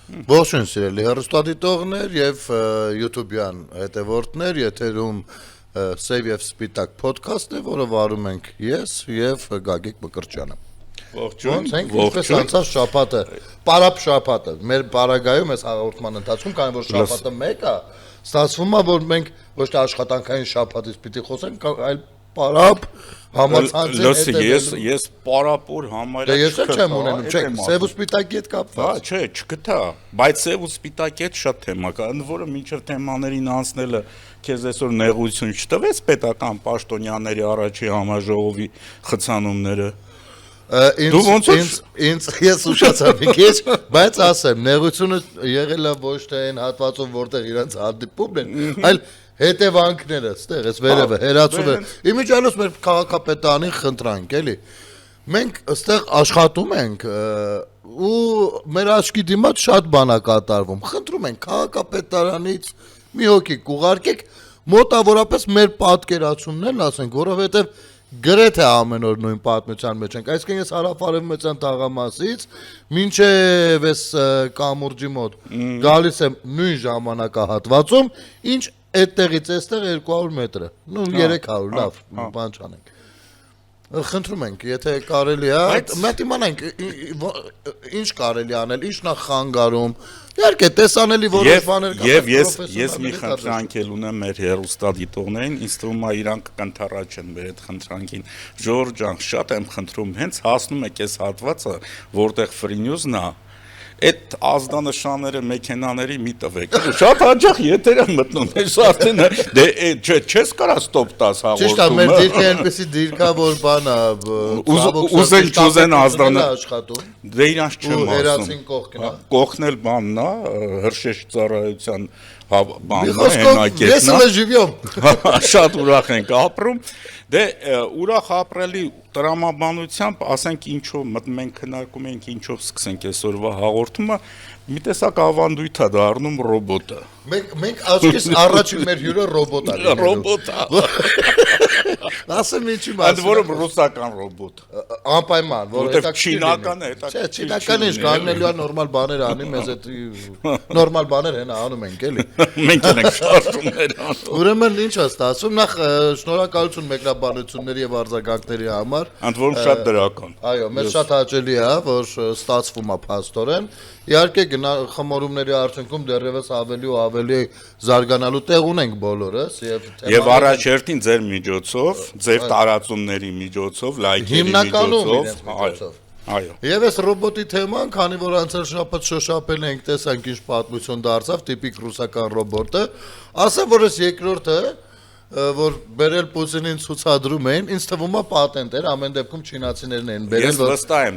Ողջույն սիրելի հեռուստադիտողներ եւ YouTube-յան հետևորդներ, եթերում Սև եւ Սպիտակ ոդքասթն է, որը վարում ենք ես եւ Գագիկ Մկրտչյանը։ Ողջույն, ինչպես անցած շաբաթը, պարապ շաբաթը, մեր բարագայում այս հաղորդման ընթացքում, քանի որ շաբաթը մեկ է, ստացվում է, որ մենք ոչ թե աշխատանքային շաբաթից պիտի խոսենք, այլ պարապ համացանցի ես պարապոր համարյա Դե ես չեմ ունենում, չէ, Սև ու Սպիտակի հետ կապված։ Չէ, չգտա, բայց Սև ու Սպիտակի հետ շատ թեմա կա, ընդ որում մինչև թեմաներին անցնելը քեզ այսօր նեղություն չտվեց պետական պաշտոնյաների առաջի համաժողովի խցանումները։ Ինձ ես ուշացա մի քիչ, բայց ասեմ, նեղությունը եղել է ոչ թե այն հատվածում, որտեղ իրենց հանդիպումն են, այլ հետևանքները, ստեղ էս վերևը հերացում է։ Իմիջիալոց մեր քաղաքապետանին խնդրանք, էլի։ Մենք այստեղ աշխատում ենք ու մեր աչքի դիմաց շատ բան է կատարվում։ Խնդրում ենք քաղաքապետարանից մի հոգի կուղարկեք, մոտավորապես մեր պատկերացումներն ասենք, որովհետև գրեթե ամեն օր նույն պատմության մեջ ենք։ Այսինքն ես հարավարևմտյան թաղամասից մինչև այս կամուրջի մոտ գալիս եմ նույն ժամանակահատվածում, ինչ այդտեղից այստեղ 200 մետրը, նու 300, լավ, բան չանենք։ Խնդրում ենք, եթե կարելի է, մենք իմանանք ինչ կարելի անել, ինչ նախ խանգարում։ Իհարկե, տեսանելի որոշ բաներ կան։ Եվ ես մի խնդրանք էլ ունեմ մեր հեռուստադիտողներին, ինձ թվում է իրանք կընթառաջեն մեր այդ խնդրանքին։ Ժորժ ջան, շատ եմ խնդրում, հենց հասնում եք այս հատվածը, որտեղ Free News-ն է, այդ ազդանշանները մեքենաների մի տվեք։ Շատ հաճախ եթեր եմ մտնում, ես արդեն դե չես կարա ստոպ տաս հաղորդումը։ Ճիշտ է, մեր դիրքը այնպեսի դիրքա, որ բան է, ուզեն չուզեն ազդանը աշխատում։ Դե իրանց չեմ ասում։ Հերացին կողքն է։ Կողքնել բանն է, հրշեջ ծառայության բանն է, հենակետն է։ Ես էլ ժիվյոմ։ Շատ ուրախ ենք ապրում։ Դե ուրախ ապրելի տրամաբանությամբ, ասենք ինչով մտնում ենք քննարկում ենք ինչով սկսենք այսօրվա հաղորդումը, մի տեսակ ավանդույթ է դառնում ռոբոտը։ Մենք աչքիս առաջին մեր հյուրը ռոբոտ է։ Ռոբոտ է։ Ասեմ ինչի մասին։ Այդ որը ռուսական ռոբոտ։ Անպայման, որ չինական է, Չէ, չինական ինչ կանգնելու է նորմալ բաներ անի, մեզ այդ նորմալ բաներ հենա անում ենք, էլի։ Մենք ենք շարժումներ անում։ Ուրեմն ինչ է ստացվում, նախ շնորհակալություն մեկնաբանությունների եւ արձագանքների համար։ Ընդ որում շատ դրական։ Այո, մեզ շատ հաճելի է, որ ստացվում է փաստորեն։ Իհարկե խմորումների արդյունքում դեռևս ավելի ու ավելի զարգանալու տեղ ունենք բոլորս եւ առաջերտին ձեր միջոցով, ձեր տարածումների միջոցով, լայքերի միջոցով, այո։ Եվ այս ռոբոտի թեման, քանի որ անցյալ շաբաթ շոշափել ենք, տեսանք ինչ պատմություն դարձավ, տիպիկ ռուսական ռոբոտը, ասեմ, որ այս երկրորդը որ բերել Պուտինին ցուցադրում են, ինձ թվում է պատենտ էր, ամեն դեպքում չինացիներն են բերել, ես վստահ եմ,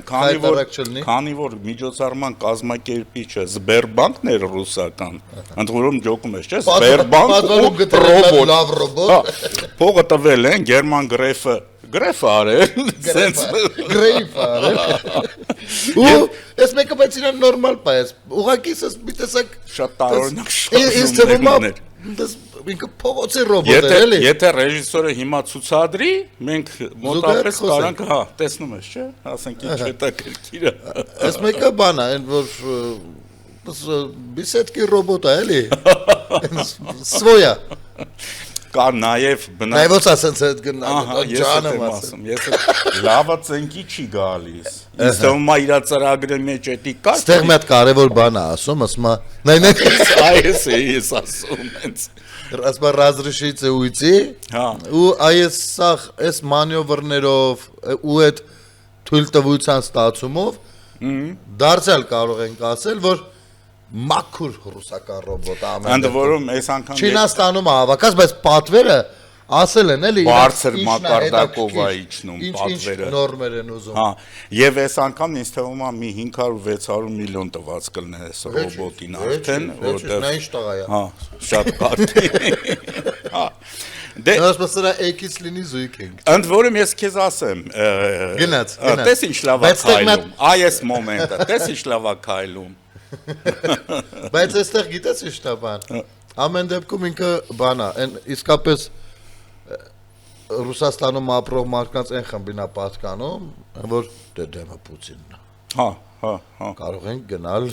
քանի որ միջոցառման կազմակերպիչը Սբերբանկն էր ռուսական, ընդ որում ջոկում ես, չէ՞, Սբերբանկ ու ռոբոտ, փողը տվել են Գերման գրեֆը արել, սենց գրեֆ արել։ Ու ես մեկը բայց իրան նորմալ պայես, ուղղակի ես մի տեսակ շատ տարօրինակ շփում էր։ Ինքը փողոցի ռոբոտ է, էլի։ Եթե ռեժիսորը հիմա ցուցադրի, մենք մոտավորապես կարանք, հա, տեսնում ես, չէ՞, ասենք ինչ հետաքրքիր է։ Այս մեկը բան է, որ բիսետկի ռոբոտ է, էլի։ Սվոյա։ Կա նաև Նաև ոնց ասենց այդ ջանը ասում, ես լավա ցենկի չի գալիս։ Ինձ թվում է իր ծրագրի մեջ էդի կա։ Ստեղ մի հատ կարևոր բան է ասում, ասում է, այս ասում հենց։ Ասում разрешите уйти։ Հա։ Ու այս մանևրներով ու այդ թույլտվության ստացումով դարձյալ կարող ենք ասել, որ մաքուր ռուսական ռոբոտ ամեն։ Ընդ որում այս անգամ Չինաստանում հավաքած, բայց պատվերը ասել են, էլի, բարձր մակարդակով է իջնում պատվերը։ Ինչ նորմեր են ուզում։ Հա, եւ այս անգամ ինձ թվում է մի 500-600 միլիոն տված կլներ այս ռոբոտին արդեն, որովհետեւ նա ինչ տղա է։ Հա, շատ կարճ։ Հա։ Դե ասպասերա X լինի զույգ ենք։ Ընդ որում ես քեզ ասեմ, գնաց։ Տես ինչ լավ է քայլում։ Այս մոմենտը, տես ինչ լավ է քայլում։ Բայց այստեղ գիտես ինչ է բան։ Ամեն դեպքում ինքը բան է, իսկապես Ռուսաստանում ապրող մարդկանց այն խմբին է պատկանում, որ դեմը Պուտինն է։ Հա, կարող են գնալ,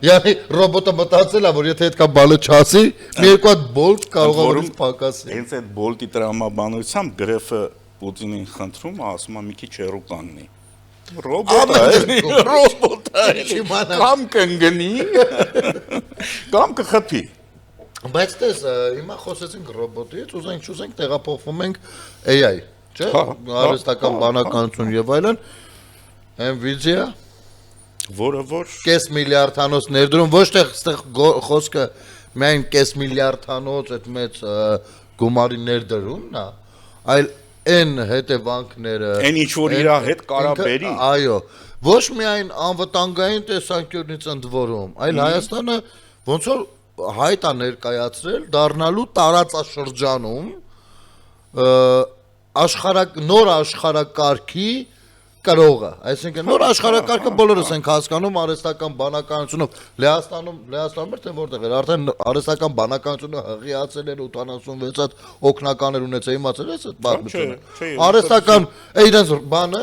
yani ռոբոտը մտածել է, որ եթե այդքան բալը չասի, մի երկու հատ բոլտ կարող է որից փակասի։ Հենց այդ բոլտի տրամաբանությամբ գրեֆը Պուտինին խնդրում է, ասում է մի քիչ հեռու կանգնի։ Ռոբոտը կամ կընկնի, կամ կխփի։ Բայց դες հիմա խոսեցինք ռոբոտից, ուզենք տեղափոխվում ենք AI, չէ՞։ Արհեստական բանականություն եւ այլն։ Nvidia որը որ կես միլիարդանոց ներդրում, ոչ թե այստեղ խոսքը միայն կես միլիարդանոց այդ մեծ գումարի ներդրումն է, այլ այն հետևանքները, այն ինչ որ իր հետ կարա բերի։ Այո, ոչ միայն անվտանգային տեսանկյունից ընդ որում, այլ Հայաստանը ոնց որ հայտ է ներկայացրել դառնալու տարածաշրջանում նոր աշխարհակարգի կրողը, այսինքն նոր աշխարհակարգը բոլորս ենք հասկանում արհեստական բանականությունով Լեհաստանում թե որտեղ էր արդեն արհեստական բանականությունը հղիացել էր 86-ած օգնականներ ունեցել իմացել ես այդ պատմությունը արհեստական իրենց բանը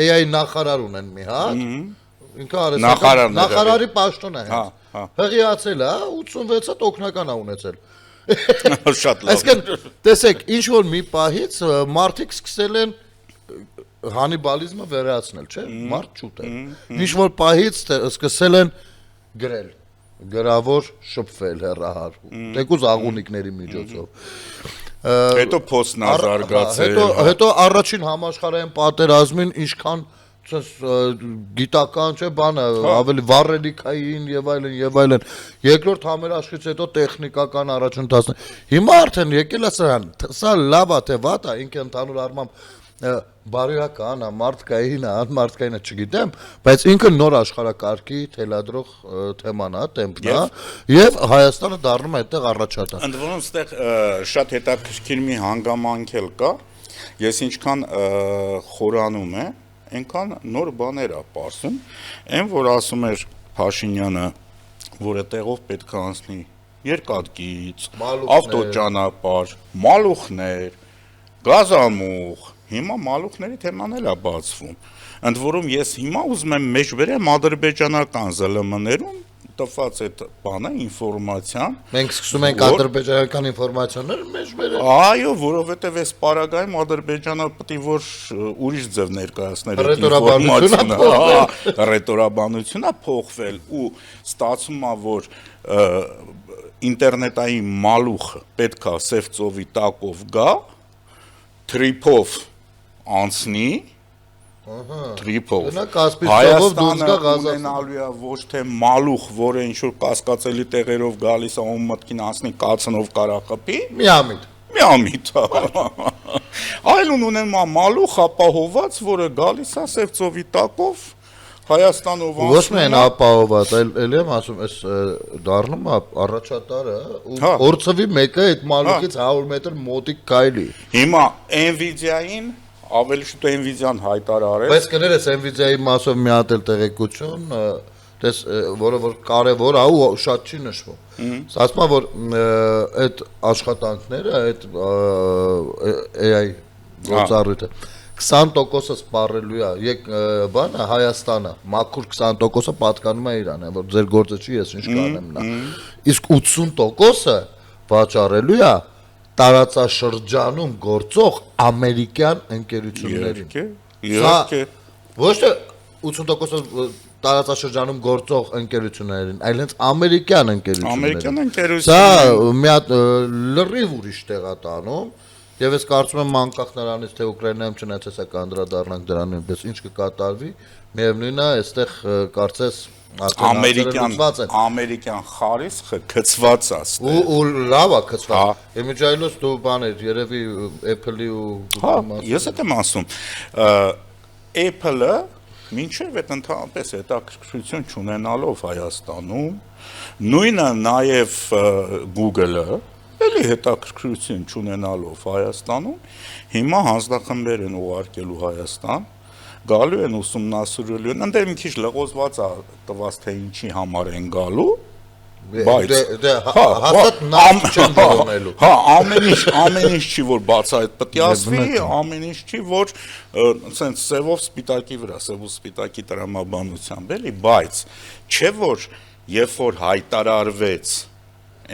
AI նախարար ունեն մի հատ ինքը արհեստական նախարարի պաշտոն է հղիացել է 86-ած օգնական է ունեցել Շատ լավ։ Այսինքն, տեսեք, ինչ որ մի պահից մարդիկ սկսել են հանիբալիզմը վերացնել, չէ՞, մարդ չուտել։ Ինչ որ պահից սկսել են գրել, գրավոր շփվել հեռահար, թեկուզ աղունիկների միջոցով։ Հետո փոստն ազարգացել։ Հետո առաջին համաշխարհային պատերազմին ինչքան գիտական չէ բանը ավելի վառելիքային եւ այլն երկրորդ համերաշխից հետո տեխնիկական առաջընթացն հիմա արդեն եկել է սրան սա լավ է թե վատ է ինքը ընդհանուր առմամբ բարոյական է մարդկային է անմարդկային է չգիտեմ բայց ինքը նոր աշխարհակարգի թելադրող թեման է տեմպն է եւ Հայաստանը դառնում է այդտեղ առաջատար ընդ որում այդտեղ շատ հետաքրքիր մի հանգամանք էլ կա ես ինչքան խորանում եմ այնքան նոր բաներ է պարզում, այն որ ասում էր Փաշինյանը, որ այդտեղով պետք է անցնի երկաթգիծ, ավտոճանապարհ, մալուխներ, գազամուղ, հիմա մալուխների թեման էլ է բացվում։ Ընդ որում ես հիմա ուզում եմ մեջբերեմ ադրբեջանական ԶԼՄ-ներում տված այդ բանը ինֆորմացիան մենք սկսում ենք ադրբեջանական ինֆորմացիաներ մեջբերել այո որովհետև այս պարագայում ադրբեջանը պետք է որ ուրիշ ձև ներկայացներ ռետորաբանությունն է փոխվել ու ստացվում է որ ինտերնետային մալուխը պետք է սև ծովի տակով գա թրիփով անցնի Tripov. Հայաստանը ունենալու է ոչ թե մալուխ, որը ինչ-որ կասկածելի տեղերով գալիս է ու մտքին անցնի կացնով կարախփի, միամիտ։ Այլ ունեն մալուխ ապահոված, որը գալիս է սև ծովի տակով Հայաստանով անցնում։ Ոչ միայն ապահոված, այլ եմ ասում, այս դառնում է առաջատարը ու օրցվի մեկը այդ մալուխից 100 մետր մոտիկ քայլի։ Հիմա Nvidia-ին ավելի շուտ Nvidia-ն հայտարարեց։ Բայց կներես Nvidia-ի մասով մի հատ էլ տեղեկություն, դες որը որ կարևոր է ու շատ չի նշվում։ Ասում եմ որ այդ աշխատանքները, այդ AI գործառույթը 20%-ը սպառելու է, բանը Հայաստանը, մաքուր 20%-ը պատկանում է Իրան, որ ձեր գործը չի, ես ինչ կանեմ նա։ Իսկ 80%-ը վաճառելու է տարածաշրջանում գործող ամերիկյան ընկերություններին։ Իհարկե։ Ոչ թե 80%-ը տարածաշրջանում գործող ընկերություններին, այլ հենց ամերիկյան ընկերություններին։ Սա մի հատ լրիվ ուրիշ տեղ է տանում, եւ ես կարծում եմ անկախ նրանից թե Ուկրաինայում չնայած հեսա կանդրադառնանք դրան նույնպես ինչ կկատարվի, միևնույնն է, այստեղ կարծես ամերիկյան խարիսխը գծված է ու լավ է գծված իմիջայլոց դու բաներ երևի Apple-ի ու ես եմ ասում Apple-ը մինչև այդ ընդհանրապես հետաքրքրություն չունենալով Հայաստանում նույնը նաև Google-ը էլի հետաքրքրություն չունենալով Հայաստանում հիմա հանձնախմբեր են ուղարկելու Հայաստան գալու են ուսումնասիրելու են, ընդեր մի քիչ լղոզված է տված թե ինչի համար են գալու, Բայց հաստատ նավթ չեն որոնելու։ Հա, ամեն ինչ չի որ բաց այդ պետք է ասվի, ամեն ինչ չի որ սենց սևով սպիտակի վրա, սև ու սպիտակի տրամաբանությամբ, էլի, բայց չէ որ երբ որ հայտարարվեց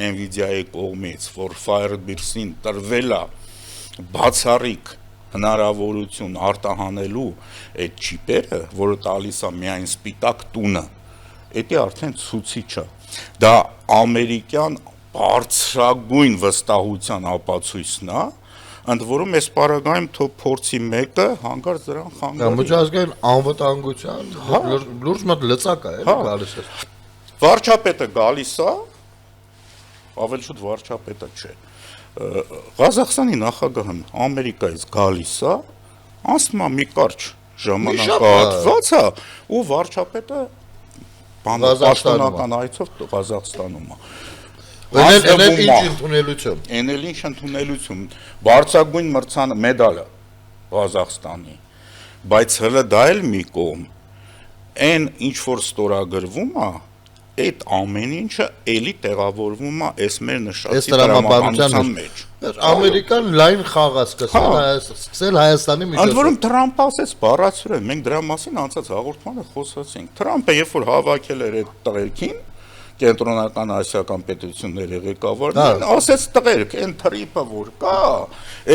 Nvidia-ի կողմից, որ Firebird-ին տրվել է բացառիկ հնարավորություն արտահանելու այդ չիպերը, որը տալիս է միայն սպիտակ տունը, դա արդեն ցուցիչ է։ Դա ամերիկյան բարձրագույն վստահության ապացույցն է, ընդ որում այս պարագայում փորձի մեկը հանգարց դրան խանգարի։ Միջազգային անվտանգության լուրջ մոտ լծակ է, էլի գալիս է։ Վարչապետը գալիս է, ավելի շուտ վարչապետը չէ։ Ղազախստանի նախագահն Ամերիկայից գալիս է, ասում է մի կարճ ժամանակահատված է ու վարչապետը պաշտոնական այցով Ղազախստանում է։ Էնել ինչ ընդունելություն։ Էնել ինչ ընդունելություն։ Բարձրագույն մեդալը Ղազախստանի։ Բայց հələ դա էլ մի կողմ։ Այն ինչ որ ստորագրվում է, այդ ամեն ինչը էլի տեղավորվում է այս մեր նշածի տրամաբանության մեջ։ Ամերիկան լայն խաղ է սկսել Հայաստանի միջոցով։ Ընդ որում Թրամփը ասեց բառացրել, մենք դրա մասին անցած հաղորդմանը խոսացինք։ Թրամփը երբ որ հավաքել էր այդ տղերքին, կենտրոնական ասիական պետությունների ղեկավարներին, ասեց տղերք, այն թրիպը որ կա,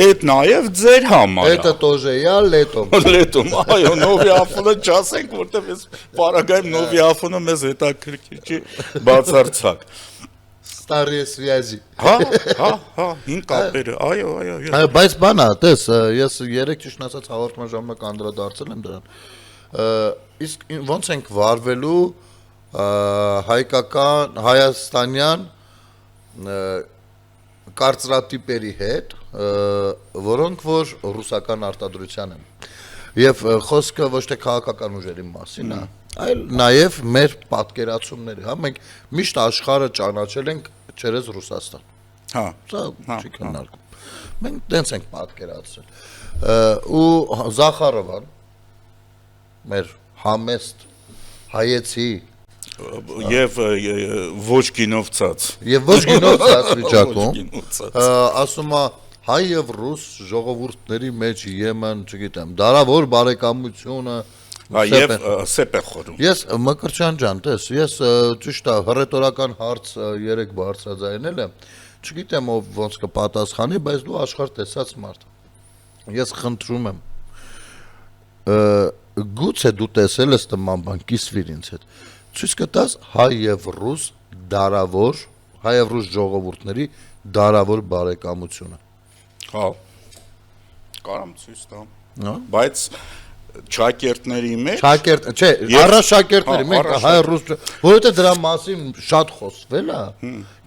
այդ նաև ձեր համար է։ Это тоже я летом։ Լետում, այո, նովի աֆոնը չասենք, որտեղ այս պարագայում նովի աֆոնը մեզ հետաքրքիր չի բացարձակ։ Старые связи։ Հա, հին կապերը, այո։ Բայց բանա, տես, ես երեք ճիշտ ասած հաղորդման ժամանակ անդրադարձել եմ դրան։ Իսկ ոնց ենք վարվելու հայկական, հայաստանյան կարծրատիպերի հետ, որոնք որ ռուսական արտադրության են։ Եվ խոսքը ոչ թե քաղաքական ուժերի մասին է, այլ նաև մեր պատկերացումների, հա, մենք միշտ աշխարհը ճանաչել ենք չերես Ռուսաստան։ Հա, սա չի քննարկում։ Մենք դենց ենք պատկերացրել։ Ու Զախարովան մեր համեստ հայեցի եւ ոչ գինովցած վիճակում ասում է հայ եւ ռուս ժողովուրդների մեջ եմն, չգիտեմ, դարավոր բարեկամությունը եւ սեպ է խորում։ Ես Մկրտչյան ջան, տես, ես ճիշտ է հռետորական հարց երեք բարձրաձայնել եմ, չգիտեմ ով ոնց կպատասխանի, բայց դու աշխարհ տեսած մարդ ես խնդրում եմ գուցե դու տեսել ես նման բան կիսվիր ինձ հետ ցույց կտաս հայ եւ ռուս դարավոր հայ եւ ռուս ժողովուրդների դարավոր բարեկամությունը։ Հա։ Կարամ ցույց տամ։ Բայց շակերտների մեջ չէ, առանց շակերտների մենք հայ ռուս որովհետեւ դրա մասին շատ խոսվել է։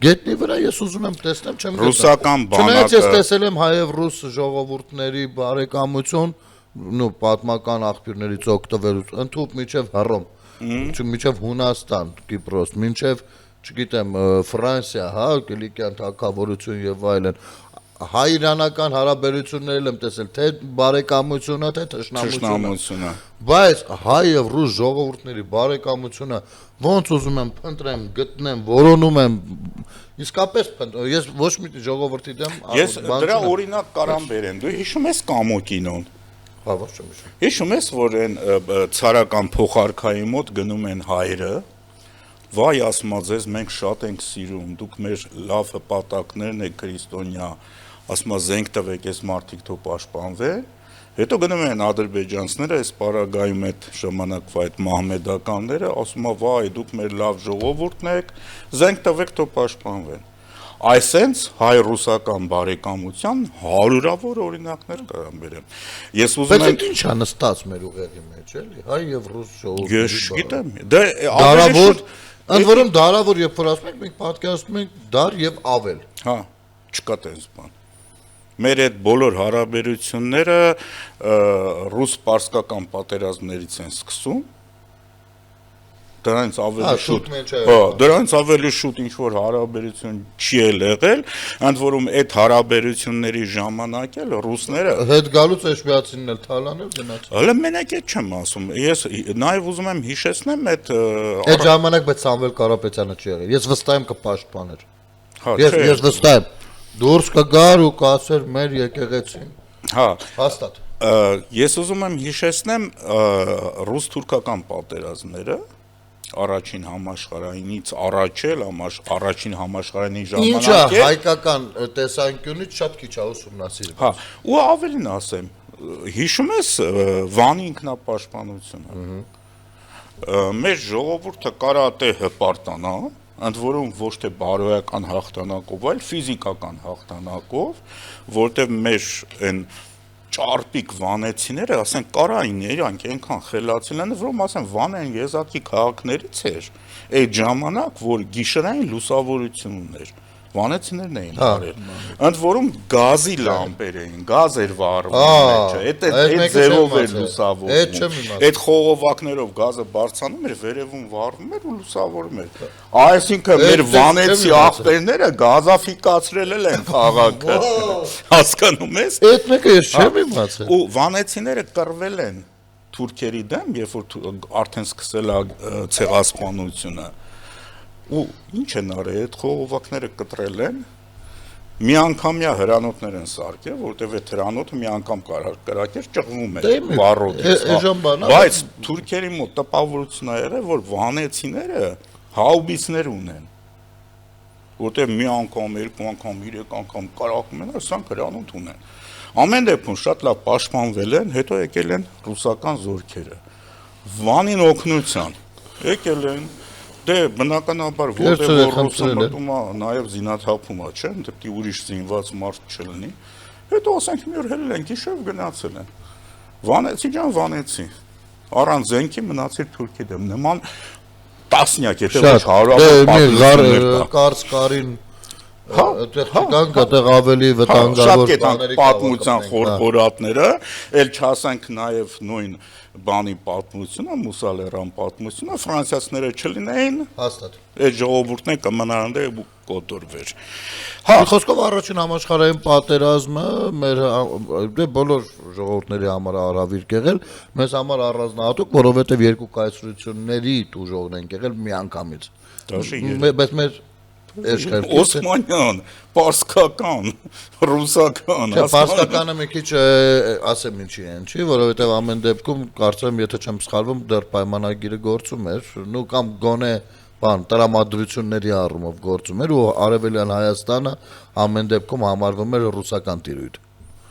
Գետնի վրա ես ուզում եմ տեսնեմ, չեմ գտնում։ Ռուսական բանակը։ Չնայած ես տեսել եմ հայ եւ ռուս ժողովուրդների բարեկամություն, նո պատմական աղբյուրներից օգտվելուց ընդհանուր միջև Հռոմ, միջև Հունաստան, Կիպրոս, մինչև, չգիտեմ, Ֆրանսիա, հա, Կիլիկյան թագավորություն եւ այլն։ Հայ-իրանական հարաբերություններն եմ տեսել, թե բարեկամությունը, թե թշնամությունը։ Բայց հայ եւ ռուս ժողովուրդների բարեկամությունը ոնց ուզում եմ փնտրեմ, գտնեմ, որոնում եմ, իսկապես ես ոչ մի ժողովրդի դեմ ես դրա օրինակ կարամ բերեմ։ Դու հիշում ես Կամոկինոն։ Հա, ոչ չեմ հիշում։ Հիշում ես, որ այն ցարական փոխարքայի մոտ գնում են հայրը, վայ ասма ձեզ մենք շատ ենք սիրում, դուք մեր լավ հպատակներն եք քրիստոնյա, ասма զենք տվեք այս մարդիկ թող պաշտպանվեն, հետո գնում են ադրբեջանցիները այս պարագայում այդ ժամանակվա այդ մահմեդականները, ասում են վայ դուք մեր լավ ժողովուրդն եք, զենք տվեք թող պաշտպանվեն։ Այսենց հայ-ռուսական բարեկամության հարյուրավոր օրինակներ կարամ բերեմ։ Ես ուզում եմ ինչ է նստած մեր ուղեղի մեջ, էլի, հայ եւ ռուս ժողովուրդը։ Ես գիտեմ, դա դարավոր, ընդ որում դարավոր երբ որ ասում ենք, մենք պատկերացնում ենք դար եւ ավել։ Հա, չկա տես բան։ Մեր այդ բոլոր հարաբերությունները ռուս-պարսկական պատերազմներից են սկսում։ Դրանից ավելի շուտ շուտ, դրանից ավելի շուտ ինչ որ հարաբերություն չի եղել, ընդ որում այդ հարաբերությունների ժամանակ էլ ռուսները հետ գալուց էշմիածինն էլ թալանել գնաց։ Հələ մենակ այդ չեմ ասում, ես նաև ուզում եմ հիշեցնեմ այդ ժամանակ բայց Սամվել Կարապետյանը չի եղել, ես վստահ եմ կպաշտպաներ։ Հա, Ես վստահ եմ, դուրս կգար ու կասեր մեր եկեղեցին։ Հա, հաստատ։ Ես ուզում եմ հիշեցնեմ ռուս-թուրքական պատերազմները առաջին համաշխարհայինից առաջ էլ առաջին համաշխարհայինի ժամանակ Ինչա հայկական տեսանկյունից շատ քիչ է ուսումնասիրվում։ Հա, ու ավելին ասեմ, հիշում ես Վանի ինքնապաշտպանությունը։ Մեր ժողովուրդը կարա հպարտանա, ընդ որում ոչ թե բարոյական հաղթանակով, այլ ֆիզիկական հաղթանակով, որտեղ մեր այն ճարպիկ վանեցիները, ասենք, կարային իրանք այնքան խելացել են, որում ասեն Վանեն եզակի քաղաքներից էր, այդ ժամանակ, որ գիշերային լուսավորություն ուներ, վանեցիներն էին արել, ընդ որում գազի լամպեր էին, գազ էր վառվում մեջը, այդ ձևով էր լուսավորվում, այդ խողովակներով գազը բարձրանում էր, վերևում վառվում էր ու լուսավորում էր, այսինքն մեր վանեցի աղբերները գազաֆիկացրել են քաղաքը, հասկանում ես, այդ մեկը ես չեմ իմացել, ու վանեցիները կռվել են թուրքերի դեմ, երբ որ արդեն սկսել է ցեղասպանությունը ու ինչ են արել, այդ խողովակները կտրել են, միանգամյա հրանոթներ են սարքել, որտեղ այդ հրանոթը մի անգամ կրակեր ճղվում էր վառոդից, բայց թուրքերի մոտ տպավորություն է եղել, որ վանեցիները հաուբիցներ ունեն, որտեղ մի անգամ, երկու անգամ, երեք անգամ կարակում են, սրանք հրանոթ ունեն, ամեն դեպքում շատ լավ պաշտպանվել են, հետո եկել են ռուսական զորքերը, Վանին օգնության, եկել են Դե բնականաբար որտեղ որ ռուսը մտում է նաև զինաթափում է, չէ՞, դեպի ուրիշ զինված մարդ չլինի։ Հետո ասենք մի օր հելել են, գիշեր գնացել են։ Վանեցի ջան, վանեցի։ Առանց զենքի մնացիր թուրքի դեմ։ Նման տասնյակ, եթե ոչ հարյուրավոր կարծկարին այդտեղ կան կտեղ ավելի վտանգավոր բաների պատմության խորհուրդները, ել չասենք նաև նույն բանի պատմությունը, Մուսալերան պատմությունը, ֆրանսիացիները չլինեին, հաստատ։ Այդ ժողովուրդն է կմնանար ու կոտորվեր։ Հա, խոսքով առաջին համաշխարհային պատերազմը մեր դե բոլոր ժողովուրդների համար արավիր եղել, մեզ համար առանձնահատուկ, որովհետև երկու կայսրությունների տուժողն են եղել միանգամից։ Բայց մեր Օսմանյան, պարսկական, ռուսական, պարսկականը մի քիչ ասեմ ինչի են, չի, որովհետև ամեն դեպքում կարծեմ, եթե չեմ սխալվում, դեռ պայմանագիրը գործում էր, նու կամ գոնե տրամադրությունների առումով գործում էր ու Արևելյան Հայաստանը ամեն դեպքում համարվում էր ռուսական տիրույթ։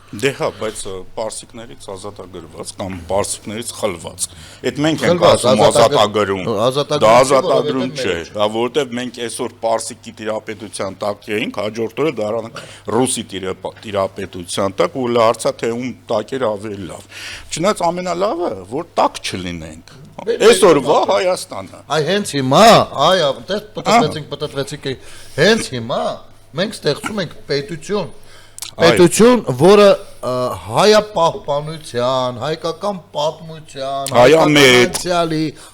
Դե հա, բայց պարսիկներից ազատագրված կամ պարսիկներից խլված։ Այդ մենք ենք ասում ազատագրում։ Դա ազատագրում չէ, դա որովհետև մենք այսօր պարսիկի տիրապետության տակ էինք, հաջորդ օրը դառնանք ռուսի տիրապետության տակ ու լարցա թե ում տակ էր ավելի լավ։ Չնայած ամենալավը, որ տակ չլինենք։ Այսօրվա Հայաստանը։ Այ հենց հիմա, պատտվեցինք, հենց հիմա մենք ստեղծում ենք պետություն, որը հայապահպանության, հայկական պատմության, հայկական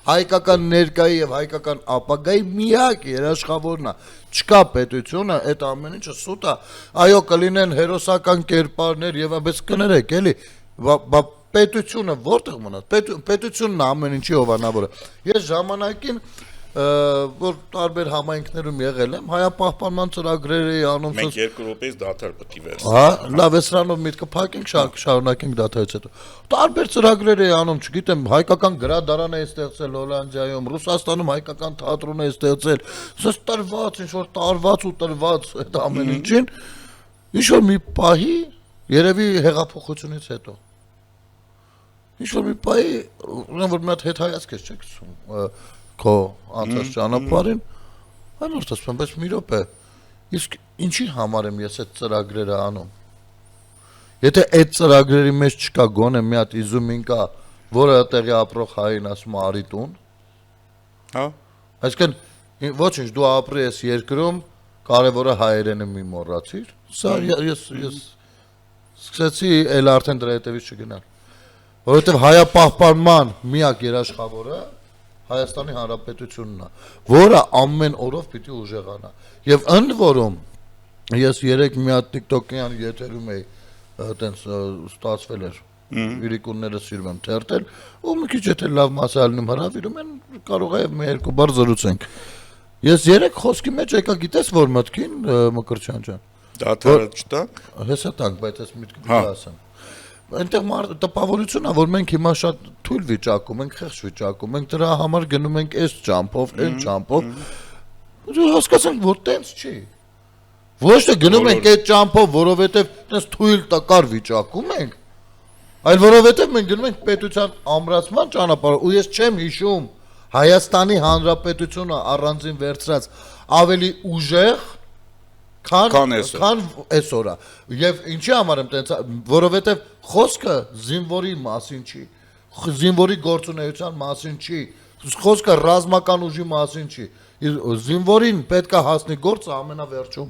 հայկական ներկայի եւ հայկական ապագայի միակ երաշխավորն է։ Չկա պետությունը, այդ ամեն ինչը սուտ է։ Այո, կլինեն հերոսական կերպարներ եւ այլն, կներեք, էլի, պետությունը որտեղ մնաց։ Պետությունն է ամեն ինչի հովանավորը։ Ես ժամանակին որ տարբեր համայնքներում եղել եմ, հայապահպանման ծրագրեր էի անում։ Մենք 2 րոպեից դադար պետք է վերցնենք։ Հա, լավ, սրանով միտքը փակենք, շարունակենք դադարից հետո։ Տարբեր ծրագրեր էի անում, չգիտեմ, հայկական գրադարան էի ստեղծել Հոլանդիայում, Ռուսաստանում հայկական թատրոն էի ստեղծել։ Սա տրված, ինչ որ տարված ու տրված այդ ամեն ինչին, ինչ որ մի պահի, երևի հեղափոխությունից հետո։ Ինչ որ մի պահի, որ մի հատ հետ հայացք ես չեք ցում քո անցած ճանապարհին, այնորդ ասում, բայց մի րոպե, իսկ ինչի համար եմ ես այդ ծրագրերը անում։ Եթե այդ ծրագրերի մեջ չկա գոնե մի հատ իզումին կա, որը տեղի ապրող հային ասում արի տուն, հա, այսինքն ոչինչ, դու ապրի ես երկրում, կարևորը հայերենը մի մոռացիր, սա ես սկսեցի էլ արդեն դրա հետևից չգնալ, որովհետև հայապահպանման միակ երաշխավորը Հայաստանի Հանրապետությունն է, որը ամեն օրով պիտի ուժեղանա։ Եվ ընդ որում ես երեք մի հատ TikTok-յան եթերում էի, այտենց ստացվել էր իրիկունները սիրում եմ թերթել, ու մի քիչ եթե լավ մասալնում հրավիրում են, կարող է մի երկու բառ զրուցենք։ Ես երեք խոսքի մեջ եկա, գիտես որ մտքին Մկրտչյան ջան։ Դաթարը չտանք։ Հեսա տանք, բայց այս միտքը դու ասեմ։ Այնտեղ տպավորությունն է, որ մենք հիմա շատ թույլ վիճակում ենք, խեղճ վիճակում ենք, դրա համար գնում ենք այս ճամփով, այն ճամփով։ Ու հասկացանք, որ տենց չի։ Ոչ թե գնում ենք այդ ճամփով, որովհետև տես թույլ տակար վիճակում ենք, այլ որովհետև մենք գնում ենք պետության ամրացման ճանապարհով, ու ես չեմ հիշում Հայաստանի Հանրապետությունը առանձին վերցրած ավելի ուժեղ քան այսօրը։ Եվ ինչի համար եմ տենց, որովհետև խոսքը զինվորի մասին չի, զինվորի գործունեության մասին չի, խոսքը ռազմական ուժի մասին չի։ Զինվորին պետք է հասնի գործը ամենավերջում։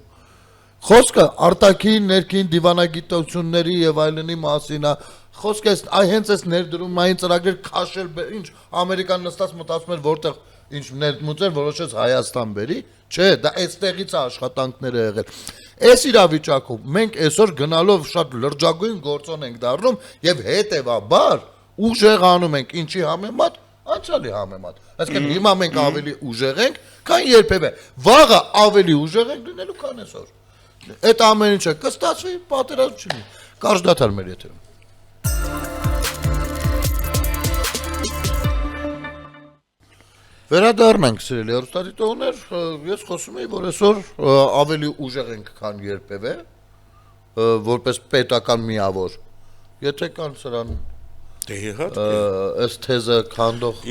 Խոսքը արտաքին, ներքին դիվանագիտությունների եւ այլնի մասին է։ Խոսքը հենց այս ներդրումային ծրագրեր քաշել, ինչ Ամերիկան նստած մտածում էր որտեղ ինչ ներդմուծեր, որոշեց Հայաստան բերի, չէ, դա այստեղից է աշխատանքները եղել։ Այս իրավիճակում մենք այսօր գնալով շատ լրջագույն գործոն ենք դառնում եւ հետեւաբար ուժեղանում ենք ինչի համեմատ, անցյալի համեմատ։ Այսինքն հիմա մենք ավելի ուժեղ ենք, քան երբևէ։ Վաղը ավելի ուժեղ ենք լինելու, քան այսօր։ Այդ ամեն ինչը կստացվի, պատերազմ չլինի։ Կարճ դադար մեր եթերում։ Վերադառնանք սիրելի հեռուստադիտողներ, ես խոսում եի, որ այսօր ավելի ուժեղ ենք, քան երբևէ, որպես պետական միավոր։ Եթե կան սրան այս թեզը քանդող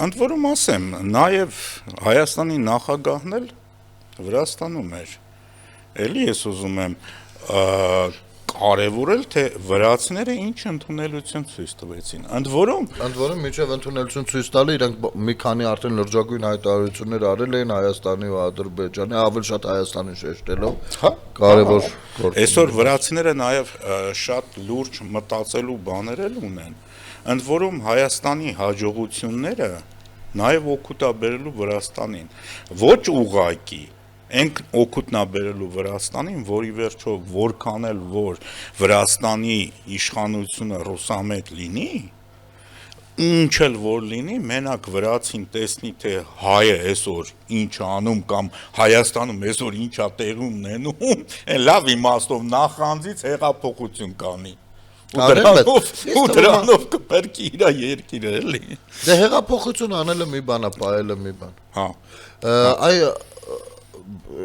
ընդ որում ասեմ, նաև Հայաստանի նախագահն էլ Վրաստանում էր։ Էլի ես ուզում եմ կարևորել, թե վրացիները ինչ ընդունելություն ցույց տվեցին։ Ընդ որում միջև ընդունելություն ցույց տալը իրանք մի քանի արդեն լրջագույն հայտարարություններ արել էին Հայաստանի ու Ադրբեջանի, ավելի շատ Հայաստանի շեշտելով։ Կարևոր գործ։ Այսօր վրացիները նաև շատ լուրջ մտածելու բաներ էլ ունեն։ Ընդ որում Հայաստանի հաջողությունները նաև օգուտ է բերելու Վրաստանին։ Ոչ ուղղակի Ենք օգուտնա բերելու Վրաստանին, որի վերջո որքան էլ որ Վրաստանի իշխանությունը ռուսամետ լինի, ինչ էլ որ լինի, մենակ վրացին տեսնի, թե հայը այսօր ինչ անում կամ Հայաստանում այսօր ինչա տեղում ունենում, այն լավ իմաստով նախանձից հեղափոխություն կանի։ Ու դրանով կպերկի իր երկիրը, էլի։ Դե հեղափոխություն անելը մի բան է, պահելը մի բան։ Հա։ Այ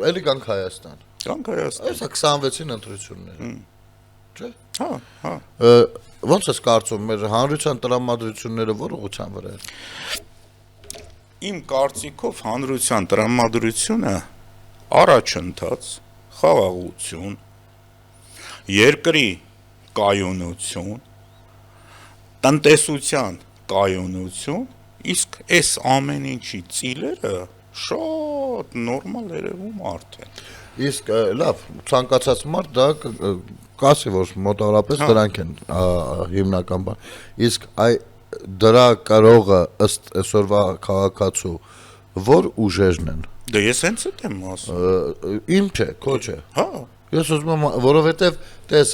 Էլի կանք Հայաստան։ Կանք Հայաստան։ Այս 26-ին ընտրությունները։ Չէ՞։ Հա։ Ոնց ես կարծում, մեր հանրության տրամադրությունները որ ուղղության վրա են։ Իմ կարծիքով հանրության տրամադրությունը առաջընթաց, խաղաղություն, երկրի կայունություն, տնտեսության կայունություն, իսկ այս ամեն ինչի ծիլերը շատ նորմալ երևում արդեն։ Իսկ լավ, ցանկացած մարդ դա կասի, որ մոտավորապես դրանք են հիմնական բան։ Իսկ դրա կարողը ըստ այսօրվա քաղաքացու որ ուժերն են։ Դե ես հենց այդ եմ ասում։ Իմ չէ, քո չէ։ Հա։ Ես ուզում եմ, որովհետև տես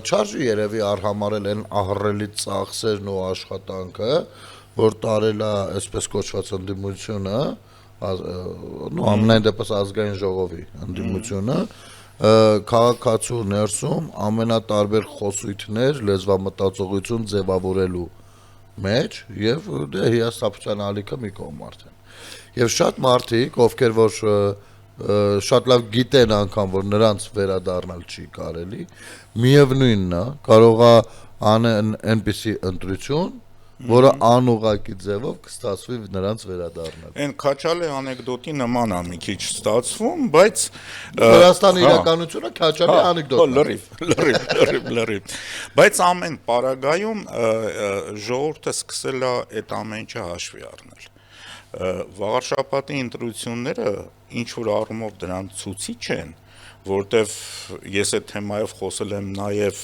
չարժի երևի արհամարել են ահռելի ծախսերն ու աշխատանքը, որ տարել է այսպես կոչված ընդդիմությունը, ամենայն դեպս ազգային ժողովի ընդդիմությունը, քաղաքացու ներսում ամենատարբեր խոսույթներ, լեզվամտածողություն ձևավորելու մեջ եւ դե հիասթափության ալիքը մի կողմ արդեն։ Եվ շատ մարդիկ, ովքեր որ շատ լավ գիտեն անգամ, որ նրանց վերադառնալ չի կարելի, միևնույնն է, կարող է անեն այնպիսի ընտրություն, որը անուղղակի ձևով կստացվի նրանց վերադառնալ։ Այն քաչալի անեկդոտի նման է մի քիչ ստացվում, բայց Վրաստանի իրականությունը քաչալի անեկդոտ է։ Լրիվ։ Բայց ամեն պարագայում ժողովուրդը սկսել է այդ ամեն ինչը հաշվի առնել։ Վաղարշաբաթի ընտրությունները ինչ որ առումով դրան ցուցիչ են, որտեվ ես այդ թեմայով խոսել եմ նաև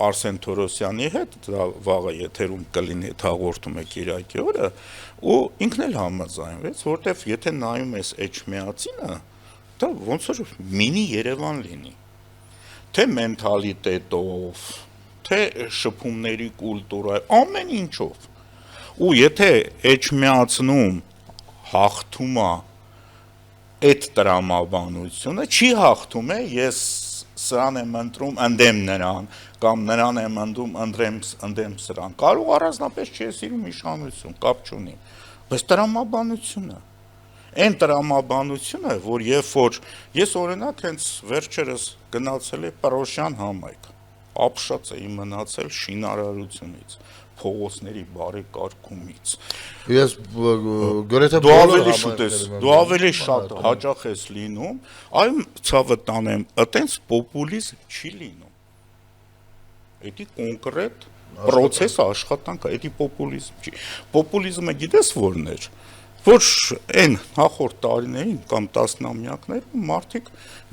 Արսեն Թորոսյանի հետ, դա վաղը եթերում կլինի, հաղորդում եք Կիրակի օրը, ու ինքն էլ համաձայնվեց, որտեվ եթե նայում ես Էջմիածինը, դա ոնց որ մինի Երևան լինի, թե մենթալիտետով, թե շփումների կուլտուրայով, ամեն ինչով, ու եթե Էջմիածնում հաղթում է այդ տրամաբանությունը, չի հաղթում է, ես սրան եմ ընտրում ընդդեմ նրան, կամ նրան եմ ընդում ընդդեմ սրան, կարող առանձնապես չի սիրում իշխանություն, կապ չունի, բայց տրամաբանությունը, այն տրամաբանությունը, որ երբ որ ես օրինակ հենց վերջերս գնացել եմ Պրոշյան համայնք, ապշած էի մնացել շինարարությունից, փողոցների բարեկարգումից։ Ես գրեթե դու ավելի շատ հաճախ ես լինում, այ ցավը տանեմ, այտենց պոպուլիզմ չի լինում։ Էդի կոնկրետ process աշխատանք, էդի պոպուլիզմ չի։ Պոպուլիզմը գիտես որն էր, որ այն նախորդ տարիներին կամ տասնամյակներում մարդիկ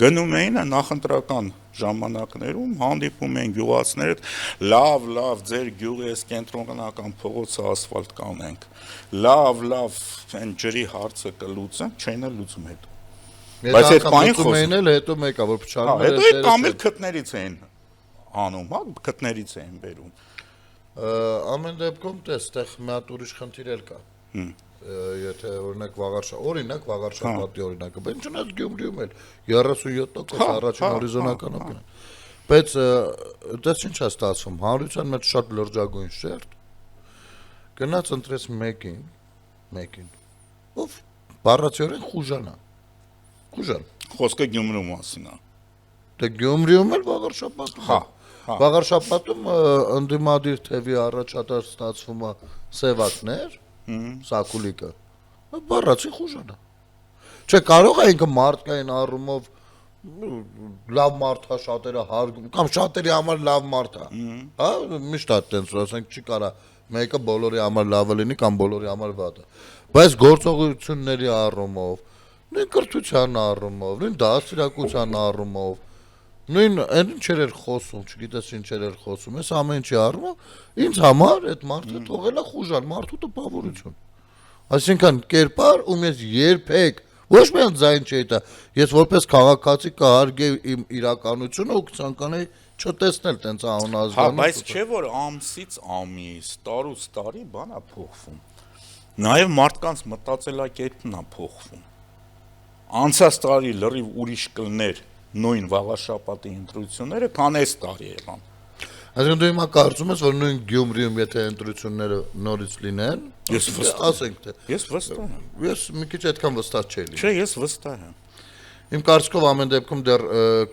գնում էին նախընտրական ժամանակներում, հանդիպում են գյուղացիներ հետ, լավ, ձեր գյուղի այս կենտրոնական փողոցը ասֆալտ կանենք, լավ, այն ջրի հարցը կլուծենք, չեն լուծում հետո։ Բայց այդ բանը խոսում են հետո մեկա, որ փչանում է։ Հետո կամ էլ քթներից էին անում, հա, քթներից էին բերում։ Ամեն դեպքում այստեղ մի հատ ուրիշ խնդիր էլ կա։ Եթե օրինակ Վաղարշապատի օրինակը, բայց չնայած Գյումրիում էլ 37% առաջին հորիզոնականը կան։ Բայց դες ինչ է ստացվում, հանրության մեջ շատ լրջագույն շերտ գնաց ընտրեց մեկին, ով բառացիորեն խուժան։ Խոսքը Գյումրու մասին է։ Դե Գյումրիում էլ Վաղարշապատում։ Վաղարշապատում ընդդիմադիր թևի առաջատար ստացվում է Սևակներ, Սակուլիկը, բառացի խուժանա։ Չէ, կարող է ինքը մարդկային առումով լավ մարդ է, շատերը հարգում, կամ շատերի համար լավ մարդ է, հա, միշտ է տենց, ասենք չի կարա մեկը բոլորի համար լավը լինի կամ բոլորի համար վատը, բայց գործողությունների առումով, նույն կրթության առումով, նույն դաստիարակության առումով, նույն այն ինչեր էր խոսում, չգիտես ինչեր էր խոսում, այս ամեն ինչի առումով, ինձ համար այդ մարդը թողել է խուժան, մարդու տպավորություն։ Այսինքն կերպար, ում ես երբեք ոչ միայն ձայն չի տա, ես որպես քաղաքացի կհարգեի իմ իրականությունը ու կցանկանայի չտեսնել տենց անազգանուն։ Հա, բայց չէ որ ամսից ամիս, տարուց տարի բան է փոխվում։ Նաև մարդկանց մտածելակերպն է փոխվում։ Անցած տարի լրիվ ուրիշ կլներ նույն Վաղարշապատի ընտրությունները, քան այս տարի եղան։ Այսինքն դու հիմա կարծում ես, որ նույն Գյումրիում եթե ընտրությունները նորից լինեն, ես վստահ եմ։ Ես մի քիչ այդքան վստահ չէի լինի։ Չէ, ես վստահ եմ։ Իմ կարծիքով ամեն դեպքում դեռ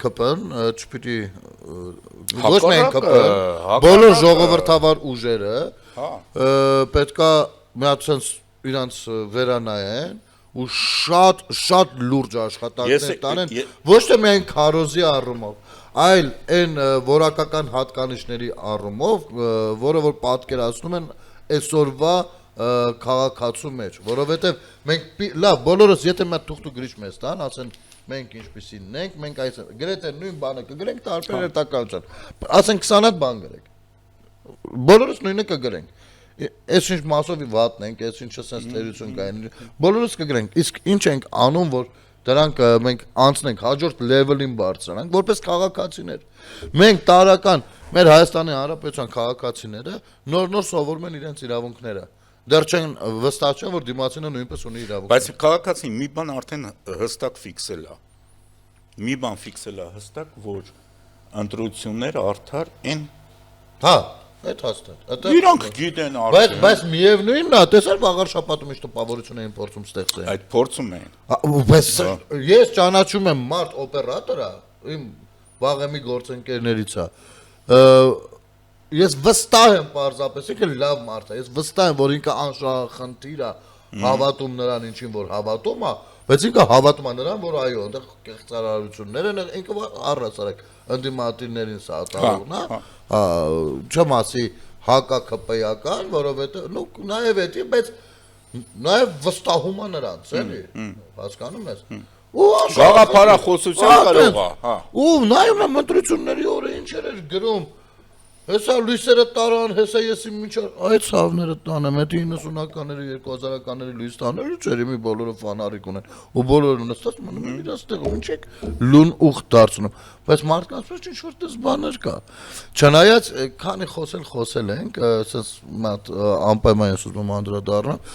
ԿՊ-ն չպիտի ոչ միայն ԿՊ-ն, բոլոր ժողովրդավար ուժերը պետքա մի հատ sense իրանց վերանայեն ու շատ լուրջ աշխատանքներ տանեն, ոչ թե միայն քարոզի առումով, այլ այն որակական հատկանիշների առումով, որը որ պատկերացնում են այսօրվա քաղաքացու մեջ, որովհետև մենք լավ բոլորս եթե մի թուղթ ու գրիչ մեզ տան, ասեն մենք ինչպեսին ենք, մենք այս գրեթե նույն բանը կգրենք տարբեր հետաքրքրություն, ասեն 20 հատ բան գրենք, բոլորս նույնը կգրենք, այս ինչ մասովի վատն ենք, այս ինչը sense թերություն կային, բոլորս կգրենք, իսկ ինչ ենք անում, որ դրանք մենք անցնենք հաջորդ level-ին բարձրանանք, որպես քաղաքացիներ։ Մենք տարական մեր Հայաստանի Հանրապետության քաղաքացիները նոր սովորում են իրենց իրավունքները։ Դեռ չեն վստահ չէ, որ դիմացինը նույնպես ունի իրավունք։ Բայց քաղաքացին մի բան արդեն հստակ ֆիքսել է։ Մի բան ֆիքսել է հստակ, որ ընտրությունները արդար են։ Հա, այդ հաստատ։ Իրանք գիտեն արդեն։ Բայց միևնույնն է, տեսար Վաղարշապատում ինչ տպավորություն էին փորձում ստեղծել։ Այդ փորձում էին։ Բայց ես ճանաչում եմ մարդ օպերատորա, իմ վաղեմի գործընկերներից է։ Ես վստահ եմ պարզապես, ինքը լավ մարդ է, ես վստահ եմ, որ ինքը անշահախնդիր է, հավատում նրան ինչին որ հավատում է, բայց ինքը հավատում է նրան, որ այո, այնտեղ կեղծարարություններ են, ինքը առհասարակ ընդդիմադիրներին սատարողն է, չեմ ասի հակա-ԿՊ-ական, որովհետև նաև էդի, բայց նաև վստահում է նրանց, էլի, հասկանում ես։ Գաղափարախոսության կարող է, հա։ Ու նայում եմ ընտրությունների օրը ինչեր էր գրում։ Հեսա լույսերը տարան, հեսա ես իմ ինչ այդ ցավները տանեմ, այդ 90-ականների 2000-ականների լույս տաները չէր, մի բոլորը ֆանարիկ ունեն։ Ու բոլորը նստած մնում են իրաց տեղում, ինչ եք լուն ուխտ դարձնում։ Բայց մարդկանց մեջ ինչ որ դες բաներ կա։ Չնայած քանի խոսել ենք, ասես մատ անպայման ես ուզում անդրադառնամ,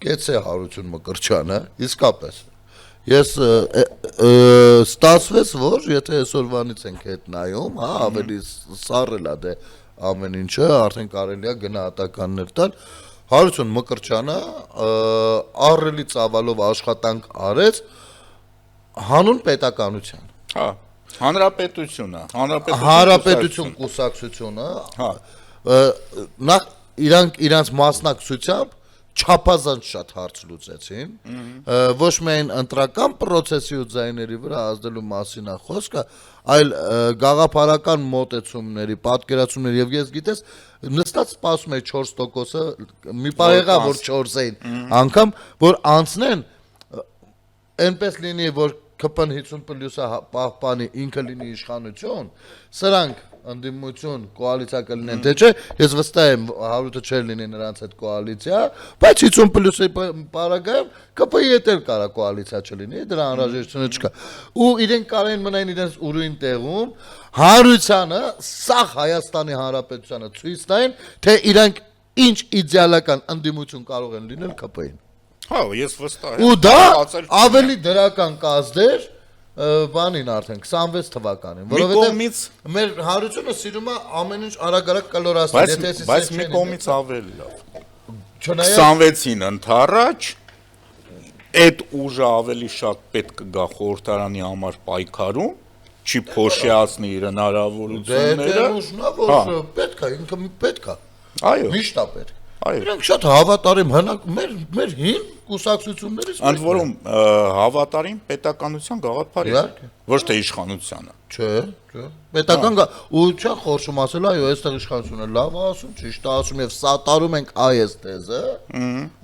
կեցե Հարություն Մկրտչյանը, իսկապես Ես ստացվեց, որ եթե այսօրվանից ենք հետ նայում, հա, ավելի սառել է դե ամեն ինչը, արդեն կարելի է գնահատականներ տալ։ Հարություն Մկրտչյանը ահռելի ծավալով աշխատանք արեց հանուն պետականության։ Հա, հանրապետությունը, հանրապետություն կուսակցությունը, հա, նախ իրանց մասնակցությամբ չափազանց շատ հարց լուծեցին, ոչ միայն ընտրական process-ի ու ձայների վրա ազդելու մասին է խոսքը, այլ գաղափարական մոտեցումների, պատկերացումների եւ ես գիտես նստած սպասում էի 4%-ը մի պահ եղա որ 4-ին անգամ որ անցնեն այնպես լինի որ ԿՊ 50+-ը պահպանի ինքը լինի իշխանություն, սրանք ընդդիմություն կոալիցիա կլինեն, թե չէ, ես վստահ եմ հարութը չէր լինի նրանց հետ կոալիցիա, բայց 50+-ի պարագայում ԿՊ-ի հետ էլ կարա կոալիցիա չլինի, դրա անհրաժեշտությունը չկա։ Ու իրենք կարեն մնային իրենց ուրույն տեղում, Հարությանը, սաղ Հայաստանի Հանրապետությանը ցույց տային, թե իրանք ինչ իդեալական ընդդիմություն կարող են լինել ԿՊ-ին։ Հա, ես վստահ եմ։ Ու դա ավելի դրական կազդեր բանին արդեն 26 թվականին, որովհետև մեր Հարությունը սիրում է ամեն ինչ արագ կալորացնել, եթե էսի բայց մի կողմից ավելի լավ։ Չնայած 26-ին ընթառաջ այդ ուժը ավելի շատ պետք կգա խորհրդարանի համար պայքարում, չի փոշիացնի իր հնարավորությունները։ Դե ուժնա որ պետք է, ինքը պետք է։ Այո։ Միշտ է պետք։ Այո։ Իրանք շատ հավատարիմ հնակ մեր հին կուսակցություններից ընդ որում հավատարիմ պետականության գաղափարի, ոչ թե իշխանությանը։ Չէ, պետական ու չէ խորշում ասել, այո, այստեղ իշխանությունը լավ է ասում, ճիշտ է ասում եւ սատարում ենք այս թեզը։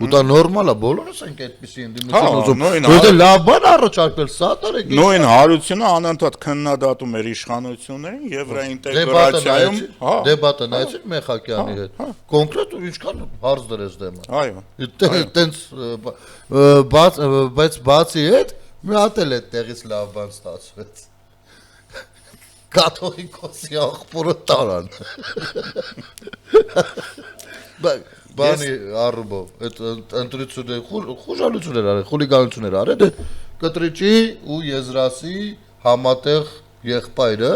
Ու դա նորմալ է, բոլորս ենք այդպեսի ընդդիմություն ուզում։ Որտե լավ բան առաջարկել, սատարեք։ Նույն Հարությունը անընդհատ քննադատում էր իշխանություններին եվրոինտեգրացիայում, հա։ Դեբատը նայեցիք Մեխակյանի հետ։ Կոնկրետ ու ինչքան հարց դրեց դեմը։ Այո։ Տենց բայց բացի այդ մի հատ էլ այդ տեղից լավ բան ստացվեց։ Կաթողիկոսի աղբորը տարան։ Բանի առումով, այդ ընտրությունները խուժալություններ արել, խուլիգանություններ արել, կտրիչի ու եզրասի համատեղ եղբայրը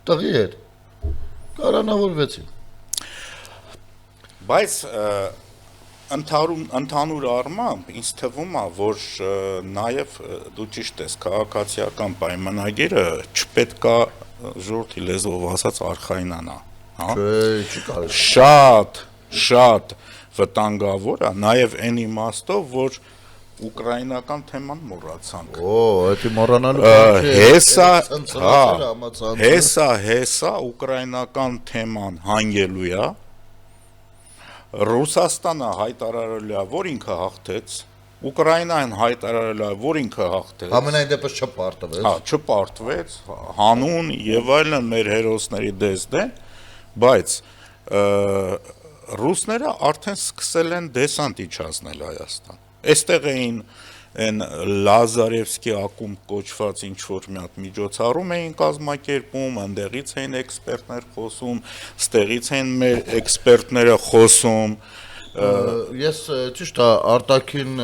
տղի հետ կարանավորվեցին։ Բայց ընդհանուր առմամբ ինձ թվում է, որ նաև դու ճիշտ ես, քաղաքացիական պայմանագիրը չպետք է ժողովրդի լեզվով ասած արխայնանա, հա։ Չի կարելի։ Շատ վտանգավոր է նաև այն իմաստով, որ ուկրաինական թեման մոռացանք։ Դա մոռանալու հեսա ուկրաինական թեման հանգելու է, Ռուսաստանը հայտարարել է, որ ինքը հաղթեց, Ուկրաինան հայտարարել է, որ ինքը հաղթեց։ Ամենայն դեպս չպարտվեց։ Հա, չպարտվեց, հանուն եւ այլն մեր հերոսների դեսդեն, բայց ռուսները արդեն սկսել են դեսանտ իջացնել Հայաստան։ Այստեղ էին այն Լազարևսկի ակումբ կոչված ինչ-որ մի հատ միջոցառում էին կազմակերպում, այնտեղից էին էքսպերտներ խոսում, ստեղից էին մեր էքսպերտները խոսում։ Ես ճիշտ է արտաքին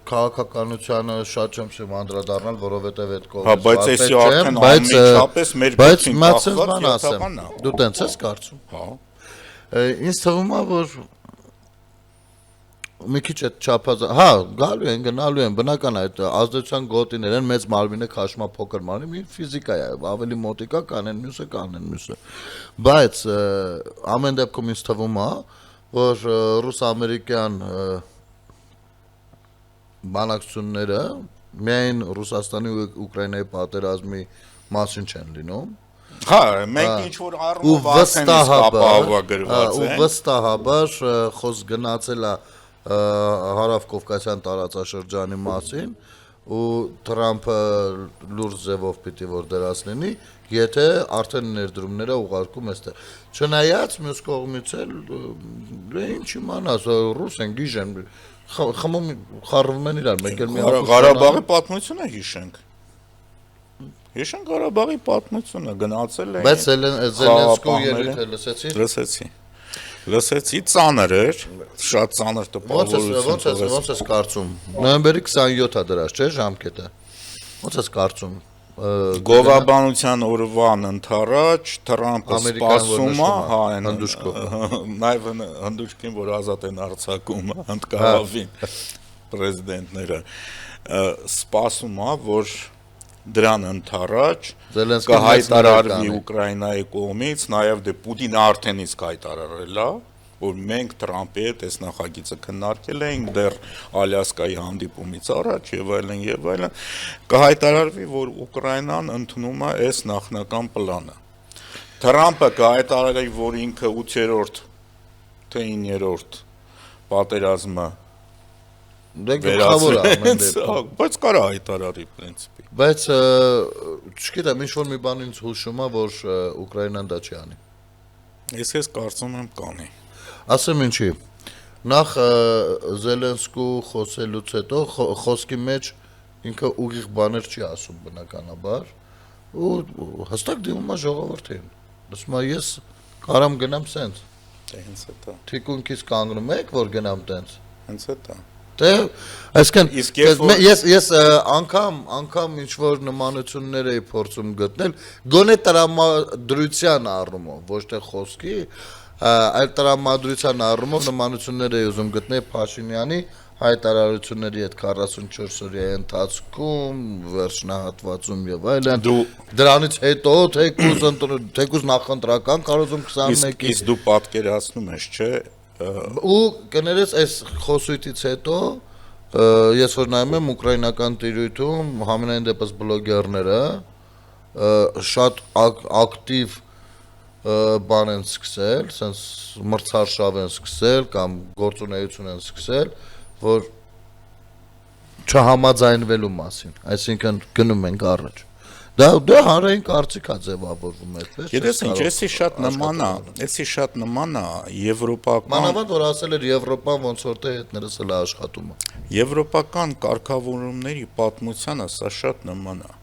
քաղաքականությանը շատ չեմ սիրում անդրադառնալ, որովհետև այդ կողմից։ Հա, բայց էսի արդեն անմիջապես մեր գործին կախված յաթականն է։ Դու տենց ես կարծում։ Հա։ Ինձ թվում է, որ մի քիչ այդ չափազա, հա, գնալու են, բնական է, այդ ազդեցության գոտիներ են, մեծ մարմինը քաշում է փոքր մարմին, մի ֆիզիկա է, ավելի մոտիկա կանեն մյուսը։ Բայց ամեն դեպքում ինձ թվում է, որ ռուս-ամերիկյան բանակցությունները միայն Ռուսաստանի ու Ուկրաինայի պատերազմի մասին չեն լինում։ Հա, մենք ինչ-որ առումով արդեն իսկ ապահովագրված են։ Ու վստահաբար խոսք գնացել է Հարավ Կովկասյան տարածաշրջանի մասին ու Թրամփը լուրջ ձևով պիտի որ դրած լինի, եթե արդեն ներդրումները ուղարկում էստեղ։ Չնայած մյուս կողմից էլ ինչ իմանաս, ռուս են գիժեն, խմում խառվում են իրար, մեկ էլ մի Ղարաբաղի պատմությունը հիշենք։ Հիշենք Ղարաբաղի պատմությունը, գնացել էին։ Բայց Զելենսկու ելույթը լսեցի։ Լսեցի, ծանր էր, շատ ծանր տպավորություն։ Ոնց ես կարծում։ Նոյեմբերի 27-ա դրած, չէ՞, ժամկետը։ Ոնց ես կարծում։ Գովաբանության օրվան ընթառաջ Թրամփը սպասում է, հա, նաև հնդուշկին, որ ազատ են արձակում հնդկահավին պրեզիդենտները, սպասում է, որ դրան ընթառաջ կհայտարարվի Ուկրաինայի կողմից, նաև դե Պուտինը արդեն իսկ հայտարարել է, որ մենք Թրամփի հետ այս նախագիծը քննարկել էինք դեռ Ալյասկայի հանդիպումից առաջ եւ այլն, կհայտարարվի, որ Ուկրաինան ընդունում է այս նախնական պլանը։ Թրամփը կհայտարարի, որ ինքը 8-րդ թե 9-րդ պատերազմը բայց կարա հայտարարի պրինցիպի։ Բայց չգիտեմ, ինչ-որ մի բան ինձ հուշում է, որ Ուկրաինան դա չի անի։ Ես կարծում եմ կանի։ Ասեմ ինչի։ Նախ Զելենսկու խոսելուց հետո խոսքի մեջ ինքը ուղիղ բաներ չի ասում բնականաբար ու հստակ դիմում է ժողովրդին։ Ասում է ես կարամ գնամ սենց։ Հենց էտա։ Թիկունքից կանգնում եք, որ գնամ տենց։ Հենց էտա։ Դե, այսինքն ես անգամ ինչ որ նմանություններ էի փորձում գտնել, գոնե տրամադրության առումով, ոչ թե խոսքի, այլ տրամադրության առումով նմանություններ էի ուզում գտնել Փաշինյանի հայտարարությունների հետ 44 օրյա ընթացքում, վերջնահատվածում եւ այլն։ Դրանից հետո թեկուզ նախընտրական կարծում 21-ից իսկ դու պատկերացնում ես, չէ՞։ Ու կներես այս խոսույթից հետո ես որ նայում եմ ուկրաինական տիրույթում համենայն դեպս բլոգերները շատ ակտիվ բան են սկսել, sense մրցարշավ են սկսել կամ գործունեություն են սկսել, որ չհամաձայնվելու մասին, այսինքն գնում ենք առաջ։ Դա հանրային կարծիք է ձևավորվում այդպես։ Գիտես ինչ, էսի շատ նման է եվրոպական։ Մանավանդ որ ասել էր Եվրոպան ոնց որ թե հետներս էլ աշխատում է։ Եվրոպական կարգավորումների պատմությանը սա շատ նման է։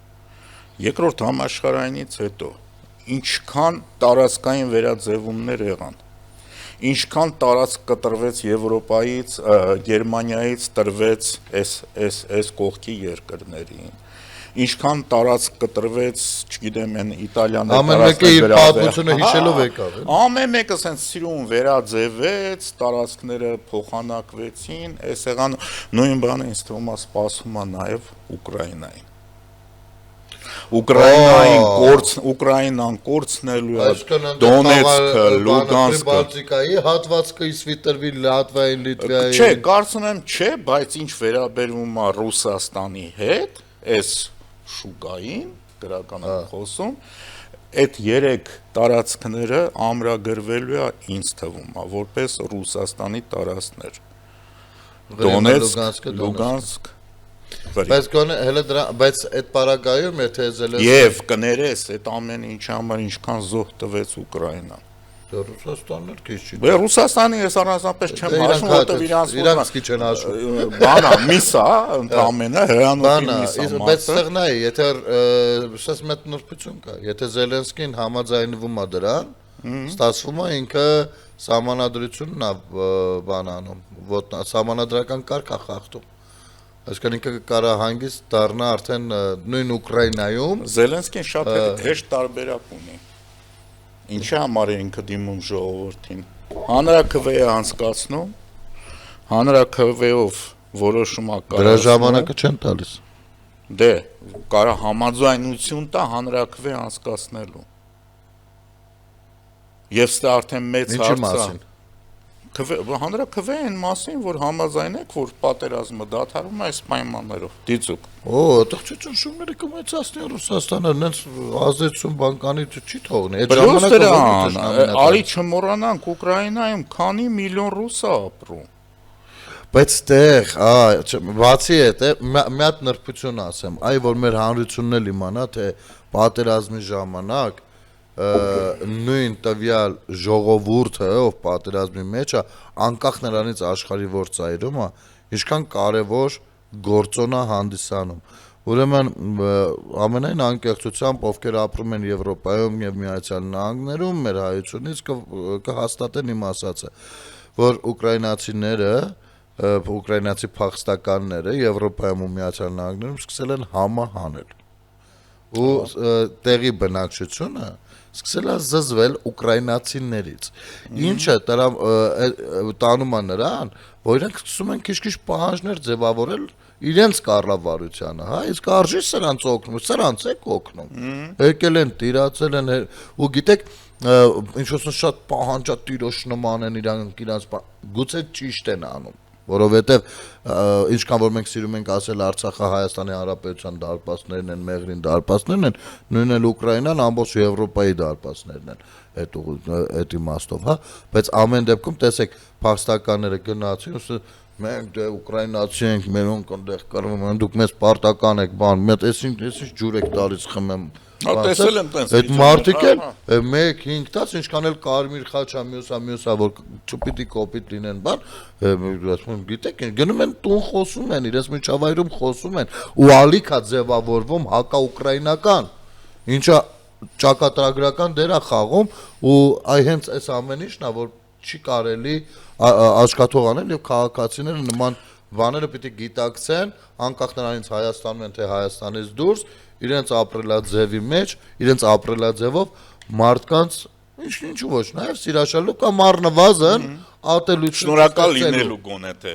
Երկրորդ համաշխարհայինից հետո ինչքան տարածքային վերաձևումներ եղան, ինչքան տարածք կտրվեց Եվրոպայից, Գերմանիայից տրվեց այս կողքի երկրներին, ինչքան տարածք կտրվեց, չգիտեմ, այն Իտալիան ամեն մեկը իր պատմությունը հիշելով եկավ, ամեն մեկը սենց սիրուն վերաձևեց, տարածքները փոխանակվեցին, այս եղան նույն բանը ինձ թվում է սպասում է նաև Ուկրաինային։ Ուկրաինան կորցնելու է Դոնեցկը, Լուգանսկը։ Բալտիկայի հատվածը իսվիտրվի Լատվիային, Լիտվայի։ Չէ, կարծում եմ չէ, բայց ինչ վերաբերում է Ռուսաստանի հետ, այս շուկային գրականորեն խոսում, այդ 3 տարածքները ամրագրվելու է ինձ թվում է որպես Ռուսաստանի տարածքներ։ Դոնեցկ, Լուգանսկ։ Բայց այդ պարագայում եթե Զելենսկին Եվ կներես այդ ամեն ինչի համար ինչքան զոհ տվեց Ուկրաինան։ Ռուսաստանն էլ քիչ չի։ Ռուսաստանի ես առանձնապես չեմ հաշվում, որտեղ իրանք քիչ են հաշվում։ Բանա, միսա, ընդամենը հրանոթի միսա։ Բայց ստեղն է, եթե շես մեծ նորբություն կա, եթե Զելենսկին համաձայնվում է դրան, ստացվում է ինքը սահմանադրությունն է բանանում, սահմանադրական կարգ է խախտում։ Այսինքն ինքը կարա հանգիստ դառնա արդեն նույն Ուկրաինայում։ Զելենսկին շատ հեշտ տարբերակ ունի։ Ինչի համար է ինքը դիմում ժողովրդին։ Հանրաքվե է անցկացնում, հանրաքվեով որոշում է կայացնում։ Դրա ժամանակը չեն տալիս։ Դե, կարա համաձայնություն տա հանրաքվե անցկացնելու։ Եվ ստա արդեն մեծ հարց է։ Հանրաքվեին մասին, որ համաձայնեք, որ պատերազմը դադարում է այս պայմաններով։ Դիցուկ։ Այդտեղ ճնշումները կմեծացնի Ռուսաստանը, նենց ազդեցություն բանկանի չի թողնի։ Այդ ժամանակը արի չմոռանանք Ուկրաինայում քանի միլիոն ռուս է ապրում։ Բայց տեղ, բացի այդ է, մի հատ նրբություն ասեմ, այ որ մեր հանրությունն էլ իմանա, թե պատերազմի ժամանակ նույն տվյալ ժողովուրդը, ով պատերազմի մեջ է, անկախ նրանից աշխարհի որ ծայրում է, ինչքան կարևոր գործոն է հանդիսանում։ Ուրեմն ամենայն անկեղծությամբ ովքեր ապրում են Եվրոպայում եւ Միացյալ Նահանգներում, մեր հայությունից կհաստատեն իմ ասածը, որ ուկրաինացիները, ուկրաինացի փախստականները Եվրոպայում ու Միացյալ Նահանգներում սկսել են համը հանել։ Ու տեղի բնակչությունը սկսել է զզվել ուկրաինացիներից։ Ինչը տանում է նրան, որ իրենք սկսում են քիչ-քիչ պահանջներ ձևավորել իրենց կառավարությանը, հա, իսկ արժի սրանց օգնում, սրանց եք օգնում։ Եկել են, տիրացել են ու գիտեք, ինչ ասած շատ պահանջատիրոջ նման են իրանք գուցե ճիշտ են անում, որովհետև ինչքան որ մենք սիրում ենք ասել Արցախը Հայաստանի Հանրապետության դարպասներն են, Մեղրին դարպասներն են, նույնն էլ Ուկրաինան ամբողջ Եվրոպայի դարպասներն են, այդ իմաստով, հա, բայց ամեն դեպքում տեսեք փախստականները գնացին, մենք դե ուկրաինացի ենք, մերոնք այնտեղ կռվում են, դուք մեզ պարտական եք, բան, մեծ էսի ջուր եք տալիս խմեմ։ Տեսել եմ տենց։ Այդ մարդիկ են 1-5-10 ինչքան էլ կարմիր խաչա մյուսա որ չպիտի կոպիտ լինեն, բան, ասում գիտեք, գնում են տուն խոսում են, իրենց միջավայրում խոսում են ու ալիքա ձևավորվում հակաուկրաինական, ինչա ճակատագրական դեր է խաղում ու այ հենց այս ամեն ինչն է, որ չի կարելի աչքաթող անել եւ քաղաքացիները նման բաները պիտի գիտակցեն, անկախ նրանից Հայաստանում են թե Հայաստանից դուրս, իրենց ապրելաձևի մեջ, իրենց ապրելաձևով մարդկանց ինչու ոչ, նաեւ սիրաշալու կամ առնվազն ատելություն։ Շնորհակալ լինելու գոնե թե։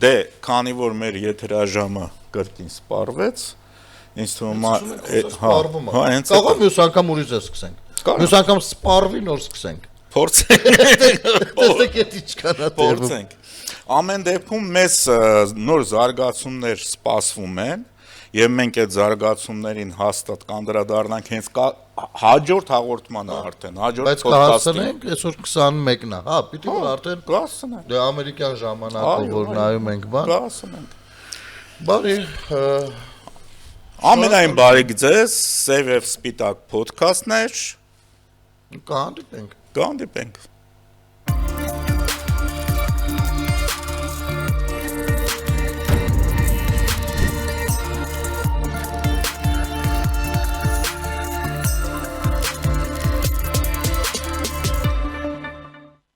Դե, քանի որ մեր եթերաժամը կրկին սպառվեց, ինձ թվում է, հա, հենց կարող մյուս անգամ ուրիշ սկսենք։ Մյուս անգամ սպառվի նոր սկսենք։ Փորձենք փորձենք։ Ամեն դեպքում մեզ նոր զարգացումներ սպասվում են եւ մենք այդ զարգացումներին հաստատ կանդրադառնանք հենց հաջորդ հաղորդմանը արդեն, հաջորդ podcast-ին։ Բայց կհասցնենք այսօր 21-ն է, հա, պիտի որ արդեն կհասցնենք։ Դե ամերիկյան ժամանակով որ նայում ենք բան։ Կհասցնենք։ Բարի ամենայն բարիք ձեզ, Սև եւ Սպիտակ podcast-ներ։ Կհանդիպենք։ Կհանդիպենք։